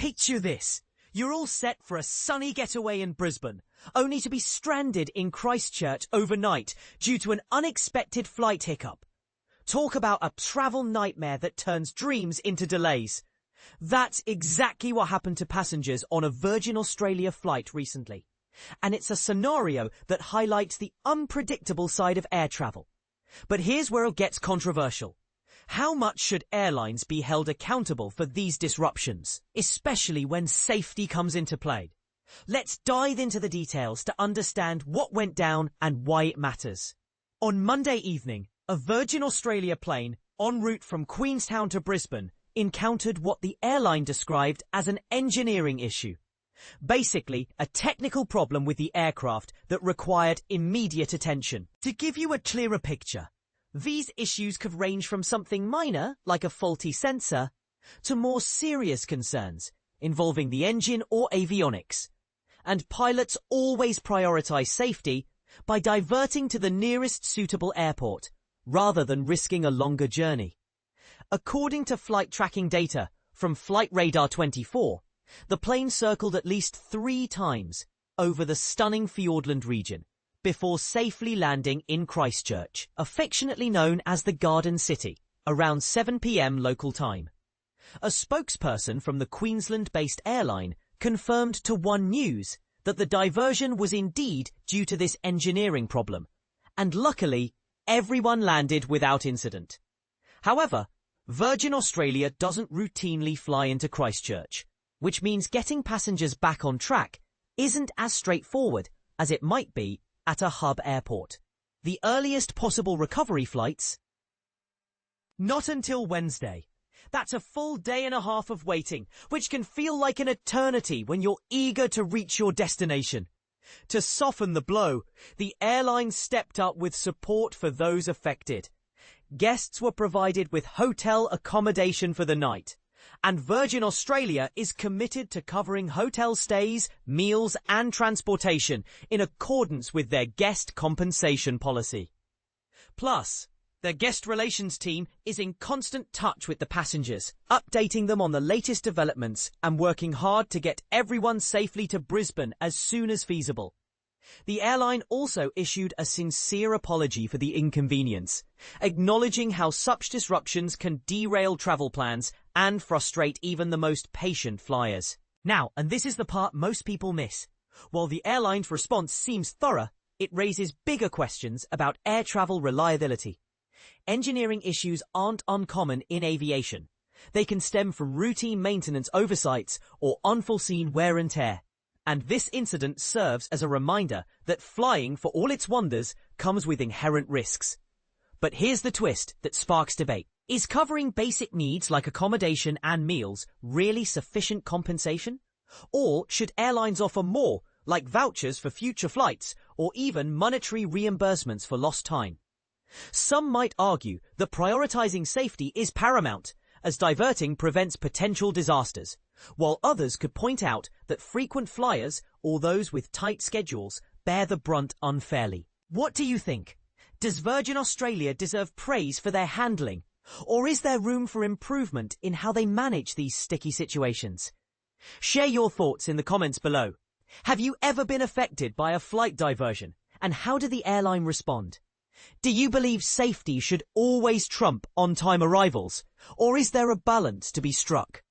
Picture this. You're all set for a sunny getaway in Brisbane, only to be stranded in Christchurch overnight due to an unexpected flight hiccup. Talk about a travel nightmare that turns dreams into delays. That's exactly what happened to passengers on a Virgin Australia flight recently. And it's a scenario that highlights the unpredictable side of air travel. But here's where it gets controversial. How much should airlines be held accountable for these disruptions, especially when safety comes into play? Let's dive into the details to understand what went down and why it matters. On Monday evening, a Virgin Australia plane en route from Queenstown to Brisbane encountered what the airline described as an engineering issue. Basically, a technical problem with the aircraft that required immediate attention. To give you a clearer picture, these issues could range from something minor, like a faulty sensor, to more serious concerns involving the engine or avionics. And pilots always prioritize safety by diverting to the nearest suitable airport, rather than risking a longer journey. According to flight tracking data from Flight VA116, the plane circled at least 3 times over the stunning Fiordland region before safely landing in Christchurch, affectionately known as the Garden City, around 7 p.m. local time. A spokesperson from the Queensland-based airline confirmed to One News that the diversion was indeed due to this engineering problem, and luckily, everyone landed without incident. However, Virgin Australia doesn't routinely fly into Christchurch, which means getting passengers back on track isn't as straightforward as it might be at a hub airport. The earliest possible recovery flights? Not until Wednesday. That's a full day and a half of waiting, which can feel like an eternity when you're eager to reach your destination. To soften the blow, the airline stepped up with support for those affected. Guests were provided with hotel accommodation for the night, and Virgin Australia is committed to covering hotel stays, meals and transportation in accordance with their guest compensation policy. Plus, their guest relations team is in constant touch with the passengers, updating them on the latest developments and working hard to get everyone safely to Brisbane as soon as feasible. The airline also issued a sincere apology for the inconvenience, acknowledging how such disruptions can derail travel plans and frustrate even the most patient flyers. Now, and this is the part most people miss, while the airline's response seems thorough, it raises bigger questions about air travel reliability. Engineering issues aren't uncommon in aviation. They can stem from routine maintenance oversights or unforeseen wear and tear. And this incident serves as a reminder that flying, for all its wonders, comes with inherent risks. But here's the twist that sparks debate. Is covering basic needs like accommodation and meals really sufficient compensation? Or should airlines offer more, like vouchers for future flights or even monetary reimbursements for lost time? Some might argue that prioritizing safety is paramount, as diverting prevents potential disasters, while others could point out that frequent flyers or those with tight schedules bear the brunt unfairly. What do you think? Does Virgin Australia deserve praise for their handling, or is there room for improvement in how they manage these sticky situations? Share your thoughts in the comments below. Have you ever been affected by a flight diversion, and how did the airline respond? Do you believe safety should always trump on-time arrivals, or is there a balance to be struck?